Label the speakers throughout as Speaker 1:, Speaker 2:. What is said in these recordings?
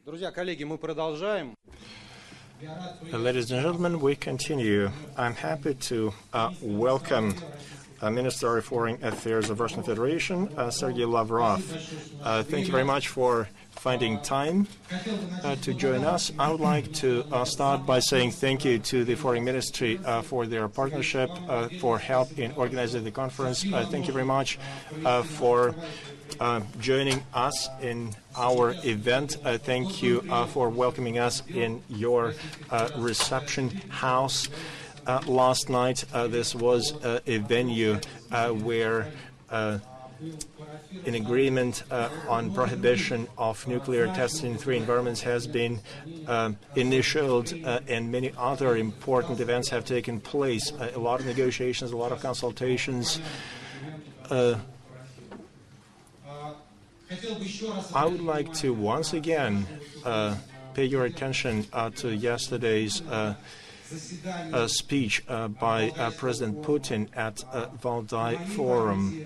Speaker 1: Друзья, коллеги, мы продолжаем.
Speaker 2: Ladies and gentlemen, we continue. I'm happy to welcome Minister of Foreign Affairs of Russian Federation, Sergey Lavrov. Thank you very much for finding time to join us. I would like to start by saying thank you to the Foreign Ministry for their partnership, for help in organizing the conference. Thank you very much for joining us in our event. Thank you for welcoming us in your reception house. Last night, this was a venue where an agreement on prohibition of nuclear testing in 3 environments has been initialed, and many other important events have taken place. A lot of negotiations, a lot of consultations. I would like to once again pay your attention to yesterday's speech by President Putin at Valdai Forum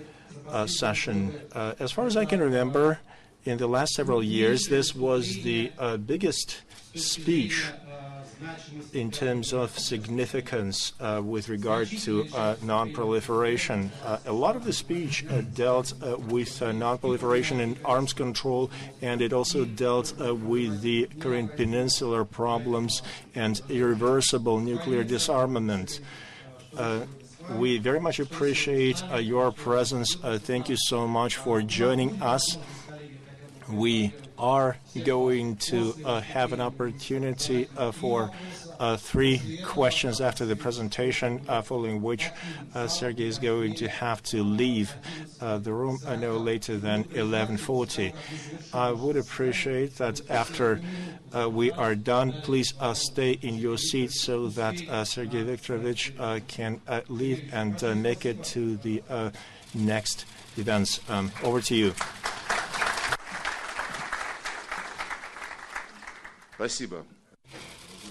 Speaker 2: session. As far as I can remember, in the last several years, this was the biggest speech in terms of significance with regard to non-proliferation. A lot of the speech dealt with non-proliferation and arms control, and it also dealt with the Korean peninsular problems and irreversible nuclear disarmament. We very much appreciate your presence. Thank you so much for joining us. We are going to have an opportunity for 3 questions after the presentation, following which Sergey is going to have to leave the room no later than 11:40. I would appreciate that after we are done, please stay in your seats so that Sergey Viktorovich can leave and make it to the next events. Over to you.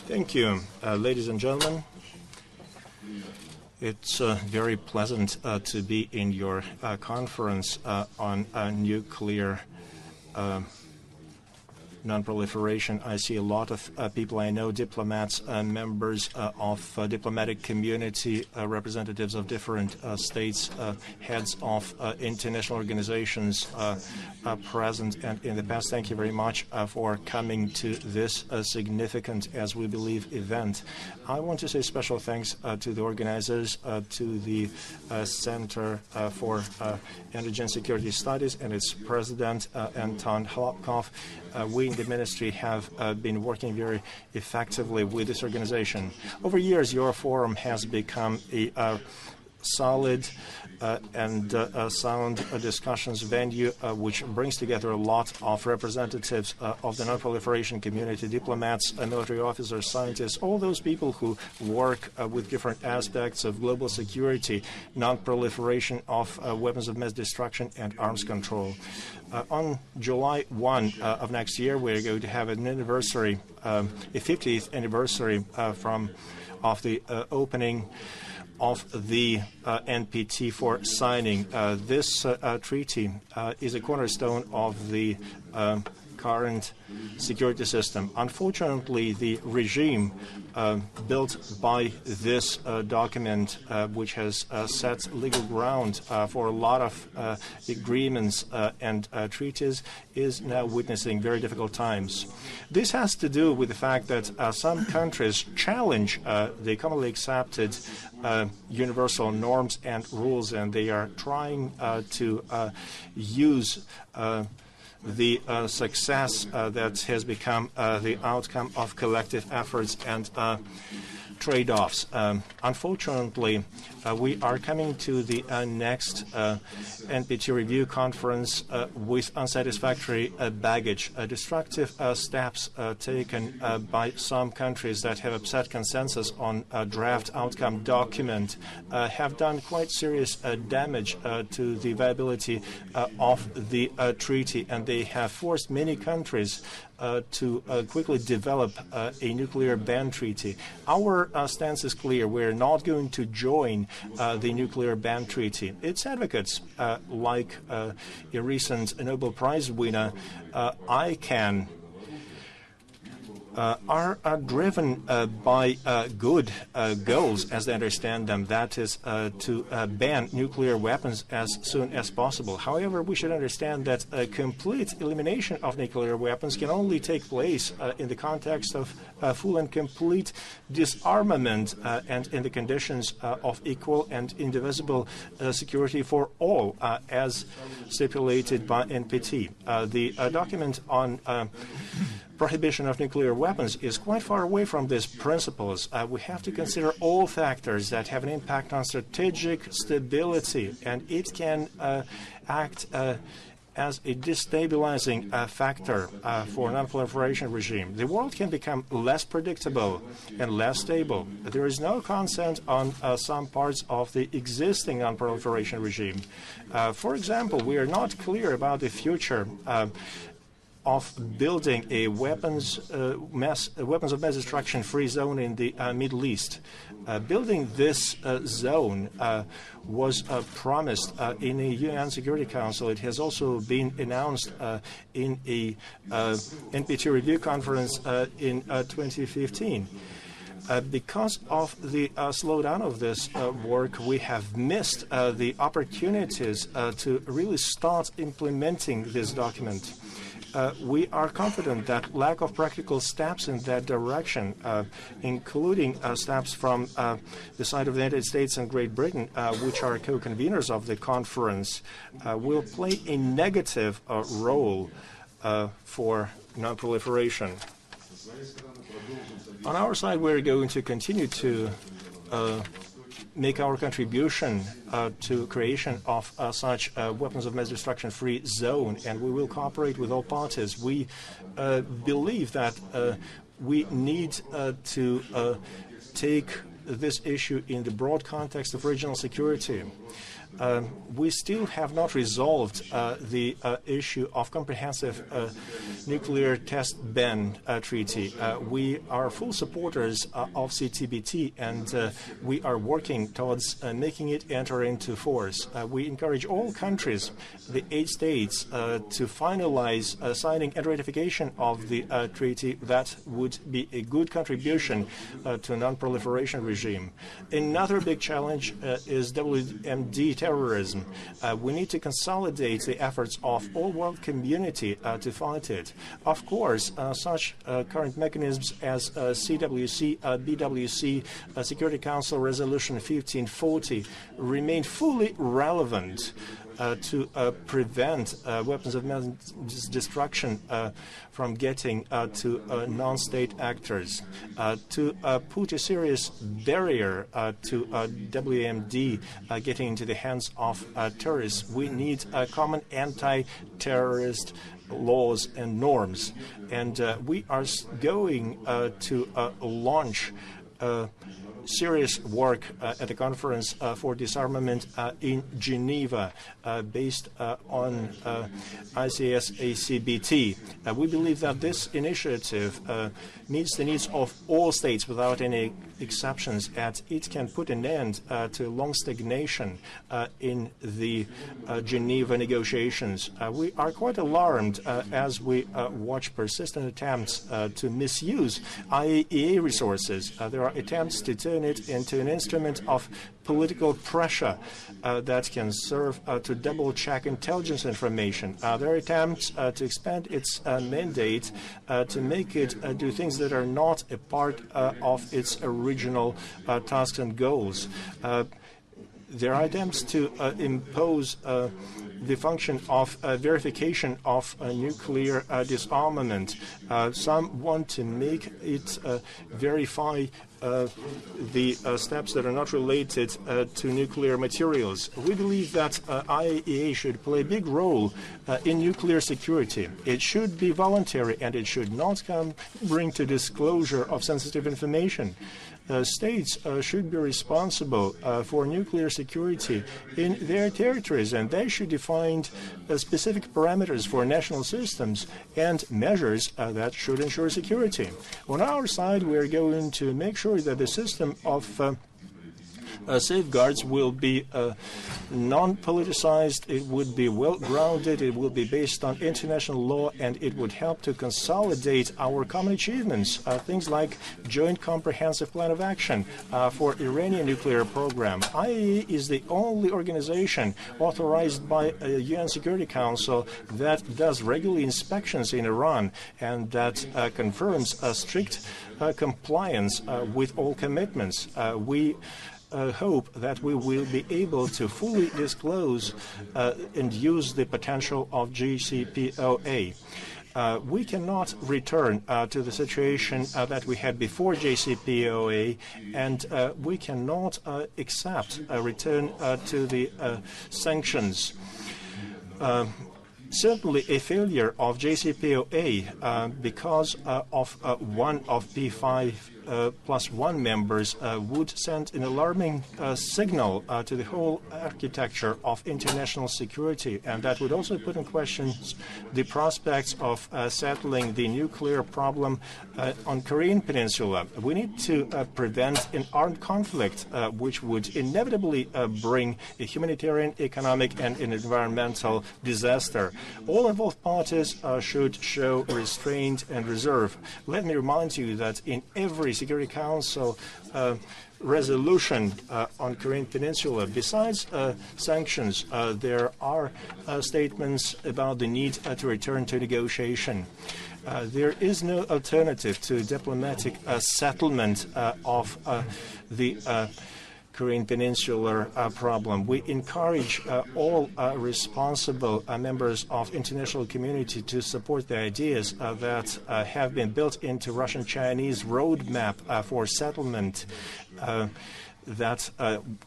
Speaker 2: Thank you, ladies and gentlemen. It's very pleasant to be in your conference on nuclear non-proliferation. I see a lot of people I know, diplomats, members of diplomatic community, representatives of different states, heads of international organizations present and in the past. Thank you very much for coming to this significant, as we believe, event. I want to say special thanks to the organizers, to the Center for Energy and Security Studies and its president, Anton Hlapkov. We in the ministry have been working very effectively with this organization. Over years, your forum has become a solid and sound discussions venue which brings together a lot of representatives of the non-proliferation community, diplomats, military officers, scientists, all those people who work with different aspects of global security, non-proliferation of weapons of mass destruction, and arms control. On July 1 of next year, we're going to have an anniversary, a 50th anniversary of the opening of the NPT for signing. This treaty is a cornerstone of the current security system. Unfortunately, the regime built by this document, which has set legal ground for a lot of agreements and treaties, is now witnessing very difficult times. This has to do with the fact that some countries challenge the commonly accepted universal norms and rules, and they are trying to use the success that has become the outcome of collective efforts and trade-offs. Unfortunately, we are coming to the next NPT review conference with unsatisfactory baggage. Destructive steps taken by some countries that have upset consensus on a draft outcome document have done quite serious damage to the viability of the treaty, and they have forced many countries to quickly develop a nuclear ban treaty. Our stance is clear. We're not going to join the nuclear ban treaty. Its advocates, like a recent Nobel Prize winner, ICANN, are driven by good goals, as they understand them, that is to ban nuclear weapons as soon as possible. However, we should understand that a complete elimination of nuclear weapons can only take place in the context of full and complete disarmament and in the conditions of equal and indivisible security for all, as stipulated by NPT. The document on prohibition of nuclear weapons is quite far away from these principles. We have to consider all factors that have an impact on strategic stability, and it can act as a destabilizing factor for a non-proliferation regime. The world can become less predictable and less stable. There is no consent on some parts of the existing non-proliferation regime. For example, we are not clear about the future of building a weapons of mass destruction-free zone in the Middle East. Building this zone was promised in a UN Security Council. It has also been announced in a NPT review conference in 2015. Because of the slowdown of this work, we have missed the opportunities to really start implementing this document. We are confident that lack of practical steps in that direction, including steps from the side of the United States and Great Britain, which are co-conveners of the conference, will play a negative role for non-proliferation. On our side, we're going to continue to make our contribution to creation of such weapons of mass destruction free zone, and we will cooperate with all parties. We believe that we need to take this issue in the broad context of regional security. We still have not resolved the issue of comprehensive nuclear test ban treaty. We are full supporters of CTBT, and we are working towards making it enter into force. We encourage all countries, the 8 states, to finalize signing and ratification of the treaty. That would be a good contribution to a non-proliferation regime. Another big challenge is WMD terrorism. We need to consolidate the efforts of all world community to fight it. Of course, such current mechanisms as CWC, BWC, Security Council Resolution 1540 remain fully relevant to prevent weapons of mass destruction from getting to non-state actors, to put a serious barrier to WMD getting into the hands of terrorists. We need common anti-terrorist laws and norms, and we are going to launch serious work at the Conference for Disarmament in Geneva based on ICS-ACBT. We believe that this initiative meets the needs of all states without any exceptions, and it can put an end to long stagnation in the Geneva negotiations. We are quite alarmed as we watch persistent attempts to misuse IAEA resources. There are attempts to turn it into an instrument of political pressure that can serve to double-check intelligence information. There are attempts to expand its mandate to make it do things that are not a part of its original tasks and goals. There are attempts to impose the function of verification of nuclear disarmament. Some want to make it verify the steps that are not related to nuclear materials. We believe that IAEA should play a big role in nuclear security. It should be voluntary, and it should not bring to disclosure of sensitive information. States should be responsible for nuclear security in their territories, and they should define specific parameters for national systems and measures that should ensure security. On our side, we are going to make sure that the system of safeguards will be non-politicized, it would be well-grounded, it will be based on international law, and it would help to consolidate our common achievements, things like Joint Comprehensive Plan of Action for Iranian nuclear program. IAEA is the only organization authorized by a UN Security Council that does regular inspections in Iran and that confirms a strict compliance with all commitments. We hope that we will be able to fully disclose and use the potential of JCPOA. We cannot return to the situation that we had before JCPOA, and we cannot accept a return to the sanctions. Certainly, a failure of JCPOA because of one of P5 plus one members would send an alarming signal to the whole architecture of international security, and that would also put in question the prospects of settling the nuclear problem on Korean Peninsula. We need to prevent an armed conflict which would inevitably bring a humanitarian, economic, and an environmental disaster. All involved parties should show restraint and reserve. Let me remind you that in every Security Council resolution on Korean Peninsula, besides sanctions, there are statements about the need to return to negotiation. There is no alternative to diplomatic settlement of the Korean Peninsular problem. We encourage all responsible members of international community to support the ideas that have been built into Russian-Chinese roadmap for settlement that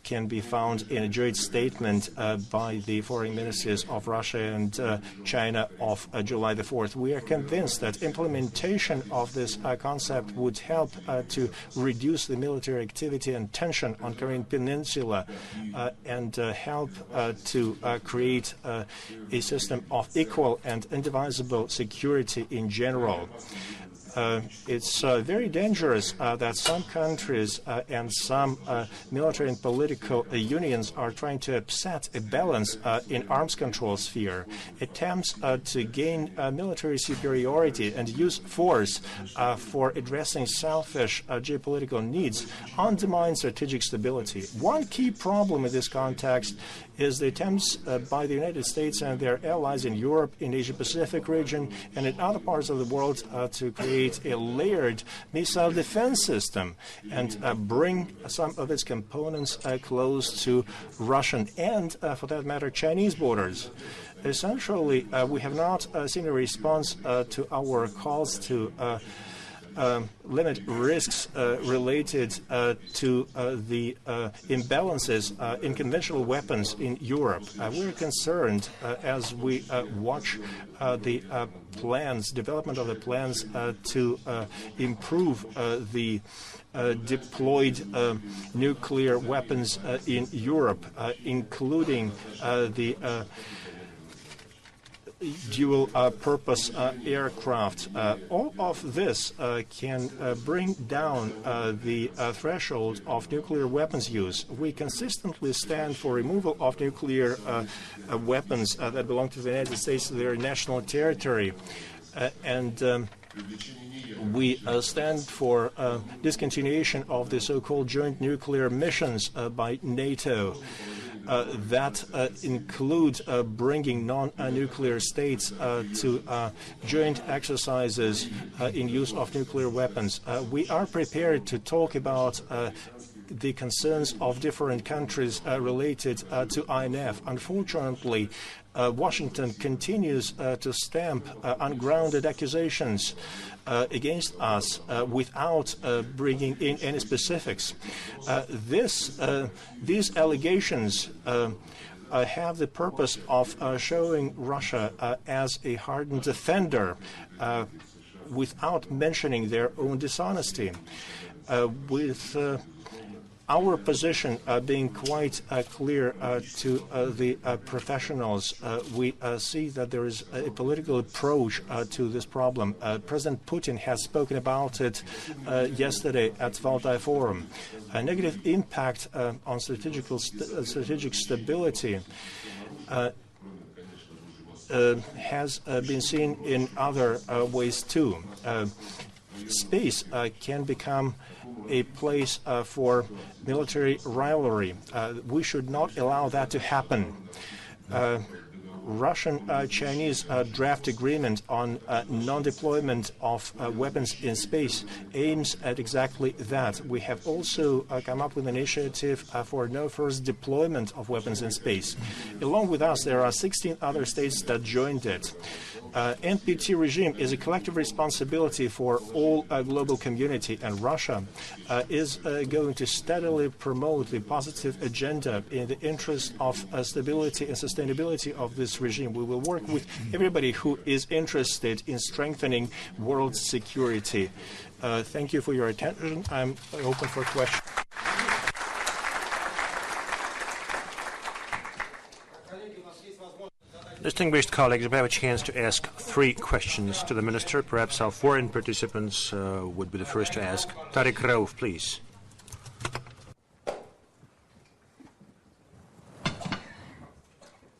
Speaker 2: can be found in a joint statement by the foreign ministers of Russia and China of July the 4th. We are convinced that implementation of this concept would help to reduce the military activity and tension on Korean Peninsula and help to create a system of equal and indivisible security in general. It's very dangerous that some countries and some military and political unions are trying to upset a balance in arms control sphere. Attempts to gain military superiority and use force for addressing selfish geopolitical needs undermine strategic stability. One key problem in this context is the attempts by the United States and their allies in Europe, in the Asia-Pacific region, and in other parts of the world to create a layered missile defense system and bring some of its components close to Russian and, for that matter, Chinese borders. Essentially, we have not seen a response to our calls to limit risks related to the imbalances in conventional weapons in Europe. We're concerned as we watch the development of the plans to improve the deployed nuclear weapons in Europe, including the dual-purpose aircraft. All of this can bring down the threshold of nuclear weapons use. We consistently stand for removal of nuclear weapons that belong to the United States to their national territory. And we stand for discontinuation of the so-called joint nuclear missions by NATO. That include bringing non-nuclear states to joint exercises in use of nuclear weapons. We are prepared to talk about the concerns of different countries related to INF. Unfortunately, Washington continues to stamp ungrounded accusations against us without bringing in any specifics. These allegations have the purpose of showing Russia as a hardened offender without mentioning their own dishonesty. With our position being quite clear to the professionals, we see that there is a political approach to this problem. President Putin has spoken about it yesterday at Valdai Forum. A negative impact on strategic stability has been seen in other ways too. Space can become a place for military rivalry. We should not allow that to happen. Russian-Chinese draft agreement on non-deployment of weapons in space aims at exactly that. We have also come up with an initiative for no first deployment of weapons in space. Along with us, there are 16 other states that joined it. NPT regime is a collective responsibility for all global community, and Russia is going to steadily promote the positive agenda in the interest of stability and sustainability of this regime. We will work with everybody who is interested in strengthening world security. Thank you for your attention. I'm open for questions.
Speaker 3: Distinguished colleagues, we have a chance to ask 3 questions to the Minister. Perhaps our foreign participants would be the first to ask. Tariq Rauf, please.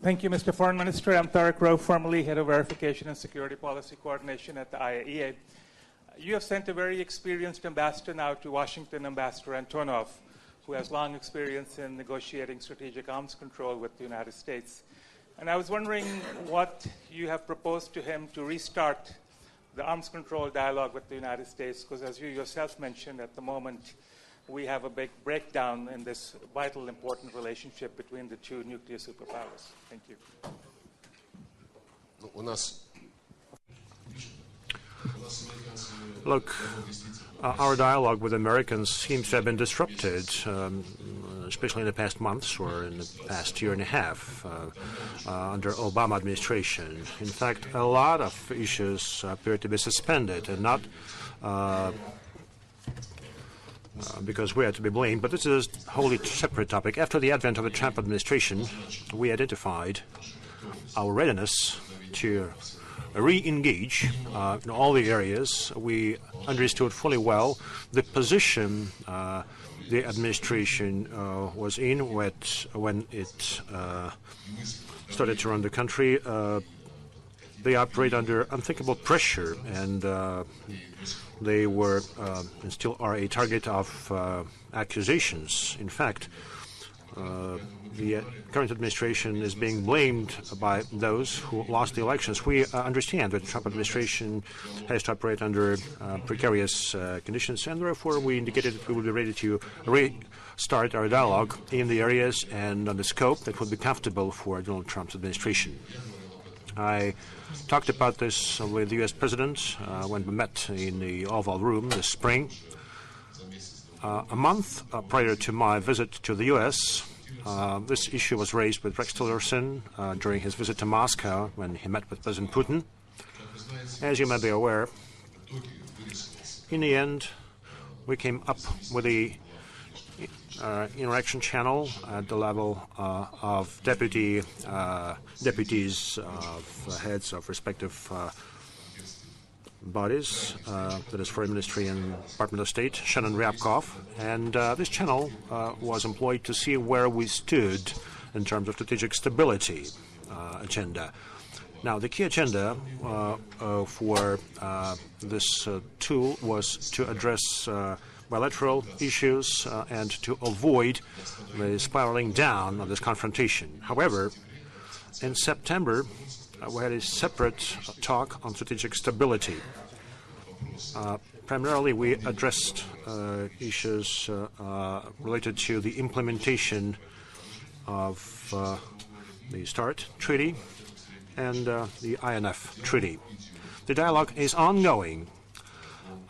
Speaker 4: Thank you, Mr. Foreign Minister. I'm Tariq Rauf, formerly Head of Verification and Security Policy Coordination at the IAEA. You have sent a very experienced ambassador now to Washington, Ambassador Antonov, who has long experience in negotiating strategic arms control with the United States. And I was wondering what you have proposed to him to restart the arms control dialogue with the United States, because as you yourself mentioned, at the moment, we have a big breakdown in this vital, important relationship between the 2 nuclear superpowers. Thank you.
Speaker 3: Look, our dialogue with Americans seems to have been disrupted, especially in the past months or in the past year and a half under Obama administration. In fact, a lot of issues appear to be suspended, and not because we are to be blamed, but this is a wholly separate topic. After the advent of the Trump administration, we identified our readiness to re-engage in all the areas. We understood fully well the position the administration was in when it started to run the country. They operate under unthinkable pressure, and they were and still are a target of accusations. In fact, the current administration is being blamed by those who lost the elections. We understand that the Trump administration has to operate under precarious conditions, and therefore we indicated that we would be ready to restart our dialogue in the areas and on the scope that would be comfortable for Donald Trump's administration. I talked about this with the U.S. President when we met in the Oval Room this spring. A month prior to my visit to the U.S., this issue was raised with Rex Tillerson during his visit to Moscow when he met with President Putin. As you may be aware, in the end, we came up with the interaction channel at the level of deputies of heads of respective bodies, that is Foreign Ministry and Department of State, Shannon Ryabkov, and this channel was employed to see where we stood in terms of strategic stability agenda. Now, the key agenda for this tool was to address bilateral issues and to avoid the spiraling down of this confrontation. However, in September, we had a separate talk on strategic stability. Primarily, we addressed issues related to the implementation of the START Treaty and the INF Treaty. The dialogue is ongoing.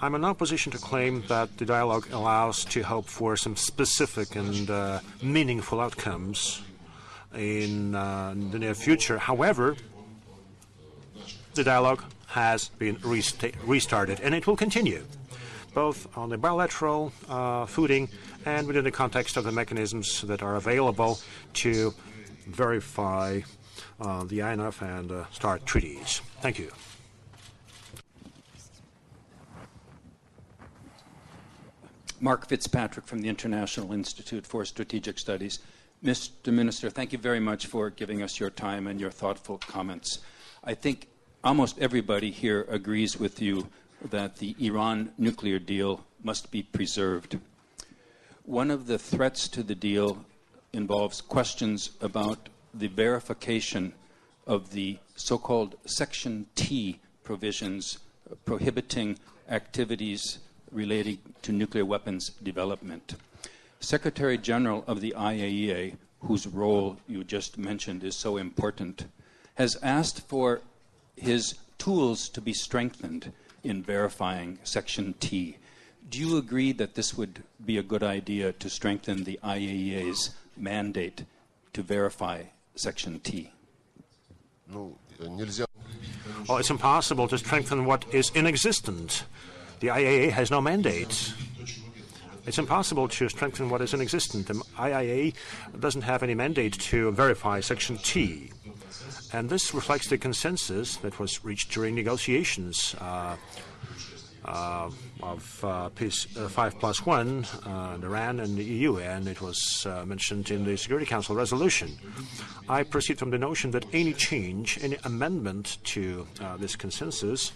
Speaker 3: I'm in no position to claim that the dialogue allows to hope for some specific and meaningful outcomes in the near future. However, the dialogue has been restarted, and it will continue. both on the bilateral footing and within the context of the mechanisms that are available to verify the INF and START treaties. Thank you.
Speaker 5: Mark Fitzpatrick from the International Institute for Strategic Studies. Mr. Minister, thank you very much for giving us your time and your thoughtful comments. I think almost everybody here agrees with you that the Iran nuclear deal must be preserved. One of the threats to the deal involves questions about the verification of the so-called Section T provisions prohibiting activities relating to nuclear weapons development. Secretary General of the IAEA, whose role you just mentioned is so important, has asked for his tools to be strengthened in verifying Section T. Do you agree that this would be a good idea to strengthen the IAEA's mandate to verify Section T?
Speaker 3: Well, it's impossible to strengthen what is inexistent. The IAEA has no mandate. It's impossible to strengthen what is inexistent. The IAEA doesn't have any mandate to verify Section T. And this reflects the consensus that was reached during negotiations of Peace 5+1, Iran and the EU, and it was mentioned in the Security Council resolution. I proceed from the notion that any change, any amendment to this consensus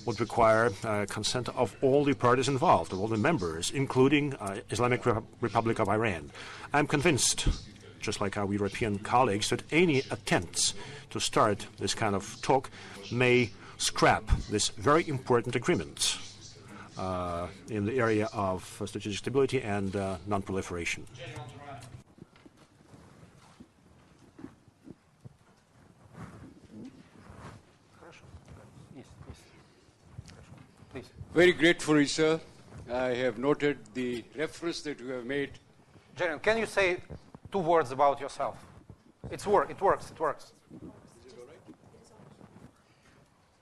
Speaker 3: would require consent of all the parties involved, of all the members, including Islamic Republic of Iran. I'm convinced, just like our European colleagues, that any attempts to start this kind of talk may scrap this very important agreement in the area of strategic stability and non-proliferation.
Speaker 6: Very grateful, sir. I have noted the reference that you have made.
Speaker 1: General, can you say 2 words about yourself? It works.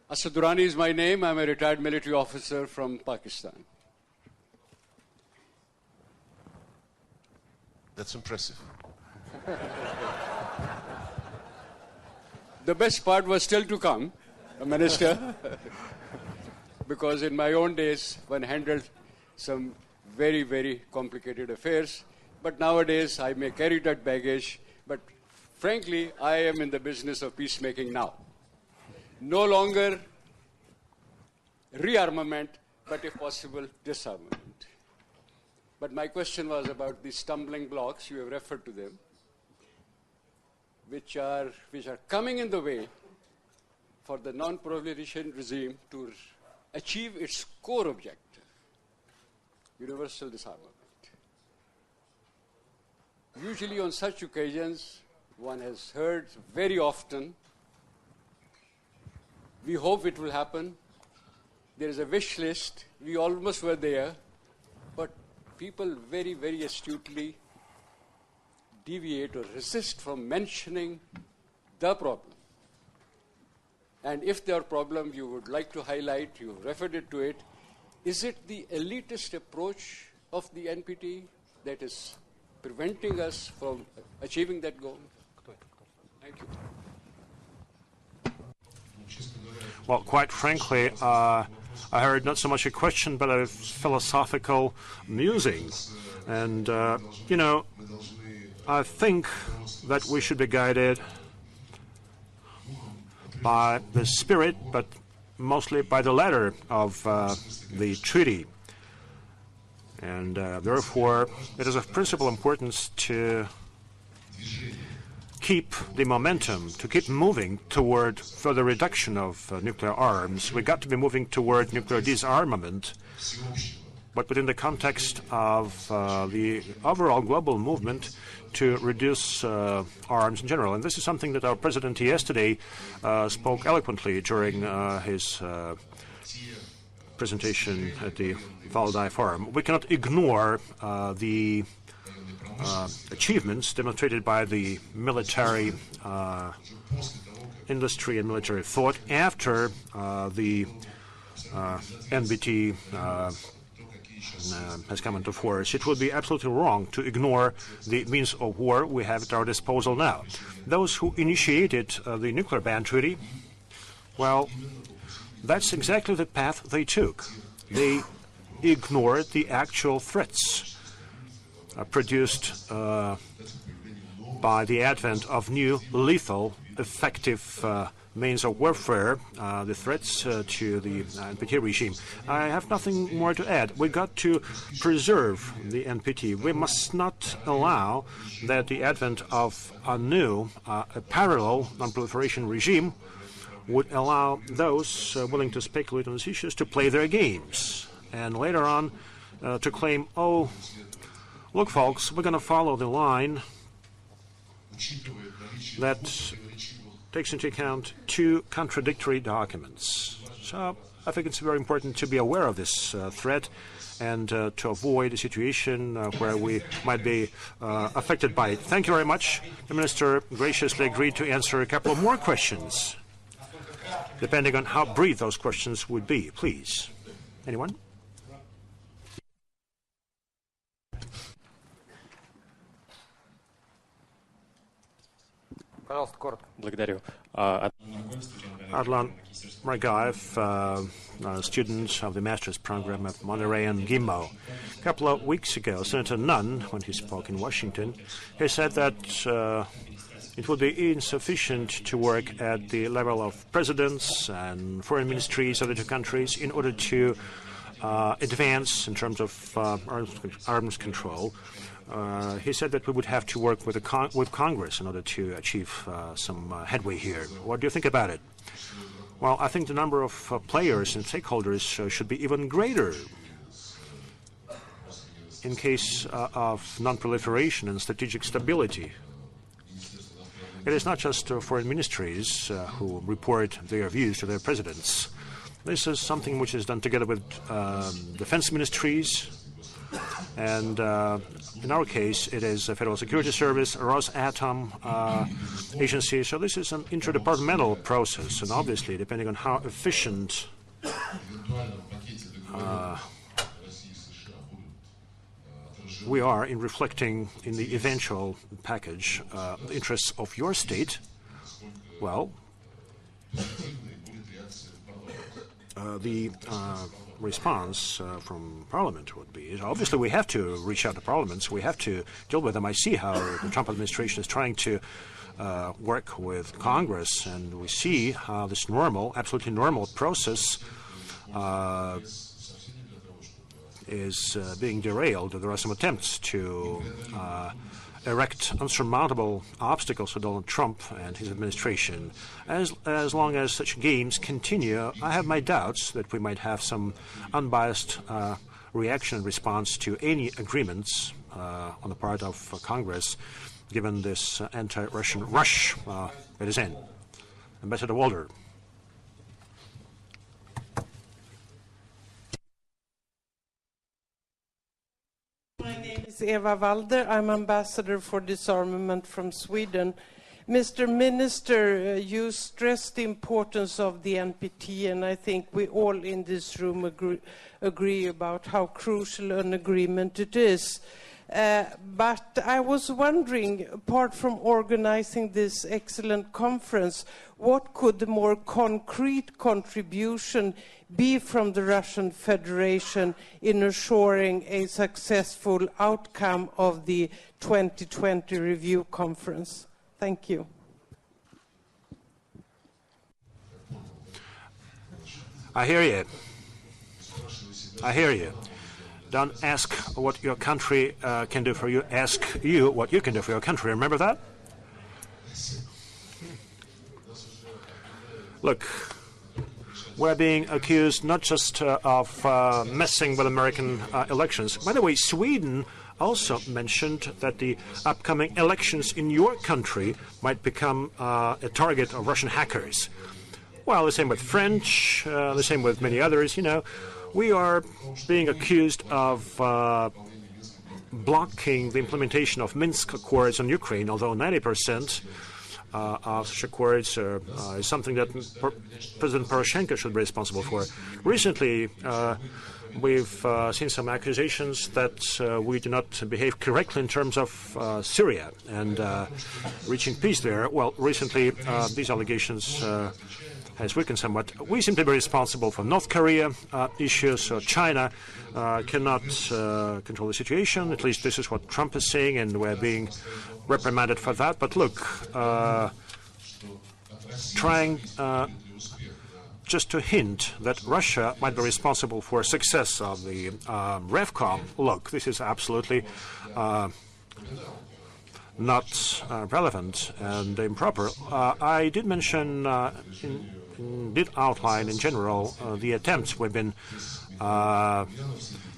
Speaker 6: Asad Durrani is my name. I'm a retired military officer from Pakistan.
Speaker 7: That's impressive.
Speaker 6: The best part was still to come, Minister, because in my own days, one handled some very, very complicated affairs. But nowadays, I may carry that baggage. But frankly, I am in the business of peacemaking now. No longer rearmament, but if possible, disarmament. But my question was about the stumbling blocks, you have referred to them, which are coming in the way for the non-proliferation regime to achieve its core objective, universal disarmament. Usually on such occasions, one has heard very often, we hope it will happen. There is a wish list. We almost were there. But people very, very astutely deviate or resist from mentioning the problem. And if there are problems you would like to highlight, you referred it to it, is it the elitist approach of the NPT that is preventing us from achieving that goal? Thank you.
Speaker 3: Well, quite frankly, I heard not so much a question, but a philosophical musing. And, I think that we should be guided by the spirit, but mostly by the letter of the treaty. And therefore, it is of principal importance to keep the momentum, to keep moving toward further reduction of nuclear arms. We got to be moving toward nuclear disarmament, but within the context of the overall global movement to reduce arms in general. And this is something that our president yesterday spoke eloquently during his presentation at the Valdai Forum. We cannot ignore the achievements demonstrated by the military industry and military thought after the NPT has come into force, it would be absolutely wrong to ignore the means of war we have at our disposal now. Those who initiated the nuclear ban treaty, well, that's exactly the path they took. They ignored the actual threats produced by the advent of new, lethal, effective means of warfare, the threats to the NPT regime. I have nothing more to add. We've got to preserve the NPT. We must not allow that the advent of a new, a parallel non-proliferation regime would allow those willing to speculate on these issues to play their games. And later on to claim, oh, look, folks, we're going to follow the line that takes into account two contradictory documents. So I think it's very important to be aware of this threat and to avoid a situation where we might be affected by it. Thank you very much. The Minister graciously agreed to answer a couple of more questions, depending on how brief those questions would be. Please. Anyone?
Speaker 1: Пожалуйста, коротко.
Speaker 7: Благодарю.
Speaker 3: Adlan Margaev, student of the master's program at Monterey and Gimmo. A couple of weeks ago, Senator Nunn, when he spoke in Washington, he said that it would be insufficient to work at the level of presidents and foreign ministries of the two countries in order to advance in terms of arms control. He said that we would have to work with Congress in order to achieve some headway here. What do you think about it? Well, I think the number of players and stakeholders should be even greater. In case of non-proliferation and strategic stability, it is not just foreign ministries who report their views to their presidents. This is something which is done together with defense ministries, and in our case, it is the Federal Security Service, Rosatom agency. So this is an interdepartmental process, and obviously, depending on how efficient we are in reflecting in the eventual package the interests of your state, well, the response from Parliament would be, obviously we have to reach out to parliaments, we have to deal with them. I see how the Trump administration is trying to work with Congress, and we see how this normal, absolutely normal process is being derailed. There are some attempts to erect unsurmountable obstacles for Donald Trump and his administration. As long as such games continue, I have my doubts that we might have some unbiased reaction and response to any agreements on the part of Congress, given this anti-Russian rush that is in. Ambassador Walder.
Speaker 8: Eva Walder. I'm ambassador for disarmament from Sweden. Mr. Minister, you stressed the importance of the NPT, and I think we all in this room agree about how crucial an agreement it is. But I was wondering, apart from organizing this excellent conference, what could the more concrete contribution be from the Russian Federation in assuring a successful outcome of the 2020 review conference? Thank you.
Speaker 3: I hear you. I hear you. Don't ask what your country can do for you. Ask you what you can do for your country. Remember that? Look, we're being accused not just of messing with American elections. By the way, Sweden also mentioned that the upcoming elections in your country might become a target of Russian hackers. Well, the same with French, the same with many others. You know, we are being accused of blocking the implementation of Minsk Accords on Ukraine, although 90% of such accords is something that President Poroshenko should be responsible for. Recently, We've seen some accusations that we do not behave correctly in terms of Syria and reaching peace there. Well, recently these allegations has weakened somewhat. We seem to be responsible for North Korea issues, so China cannot control the situation. At least this is what Trump is saying, and we're being reprimanded for that. But look, trying just to hint that Russia might be responsible for success of the REVCOM, look, this is absolutely not relevant and improper. I did mention, did outline in general the attempts we've been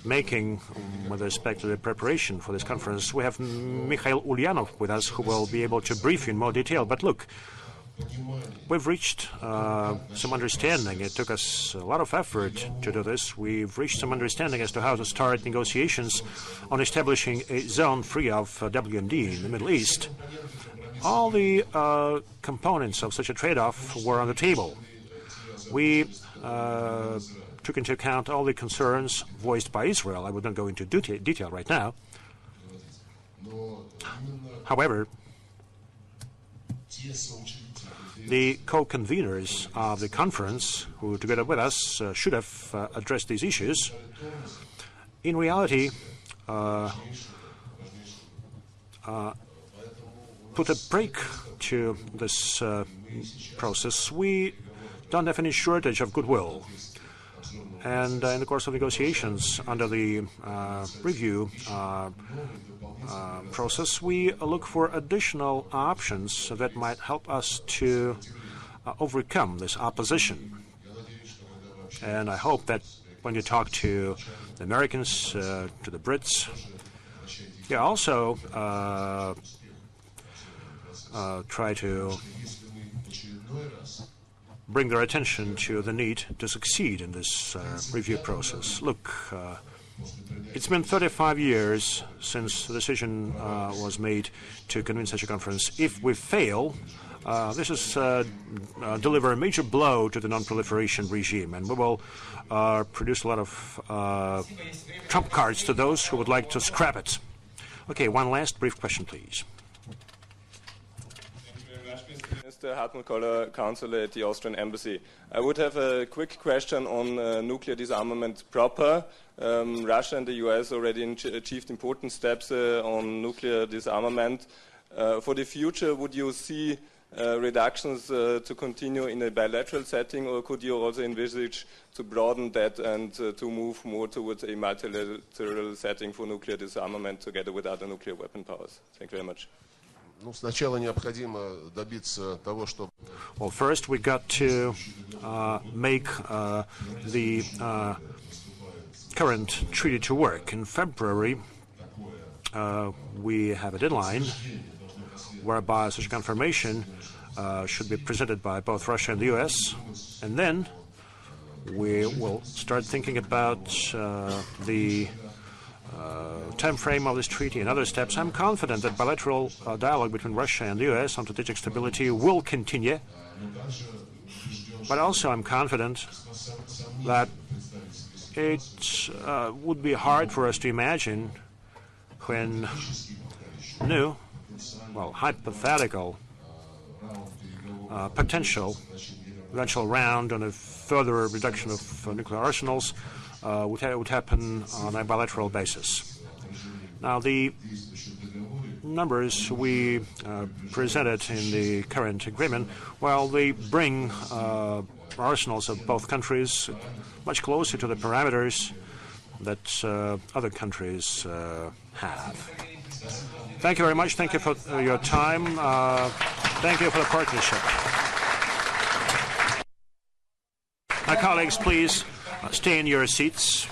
Speaker 3: making with respect to the preparation for this conference. We have Mikhail Ulyanov with us, who will be able to brief you in more detail. But look, we've reached some understanding. It took us a lot of effort to do this. We've reached some understanding as to how to start negotiations on establishing a zone free of WMD in the Middle East. All the components of such a trade-off were on the table. We took into account all the concerns voiced by Israel. I would not go into detail right now. However, the co-conveners of the conference, who together with us should have addressed these issues, in reality put a break to this process. We don't have any shortage of goodwill. And in the course of negotiations under the review process, we look for additional options that might help us to overcome this opposition. And I hope that when you talk to the Americans, to the Brits, you also try to bring their attention to the need to succeed in this review process. Look, it's been 35 years since the decision was made to convene such a conference. If we fail, this is deliver a major blow to the non-proliferation regime, and we will produce a lot of trump cards to those who would like to scrap it. Okay, one last brief question, please.
Speaker 7: Mr. Hartmut Koller, Counselor at the Austrian Embassy. I would have a quick question on nuclear disarmament proper. Russia and the US already achieved important steps on nuclear disarmament. For the future, would you see reductions to continue in a bilateral setting, or could you also envisage to broaden that and to move more towards a multilateral setting for nuclear disarmament together with other nuclear weapon powers? Thank you very much.
Speaker 3: Well, first we got to make the current treaty to work. In February, we have a deadline whereby such a confirmation should be presented by both Russia and the US, and then we will start thinking about the time frame of this treaty and other steps. I'm confident that bilateral dialogue between Russia and the US on strategic stability will continue, but also I'm confident that it would be hard for us to imagine when new, well, hypothetical potential eventual round on a further reduction of nuclear arsenals would happen on a bilateral basis. Now, the numbers we presented in the current agreement, well, they bring arsenals of both countries much closer to the parameters that other countries have. Thank you very much. Thank you for your time. Thank you for the partnership. My colleagues, please stay in your seats.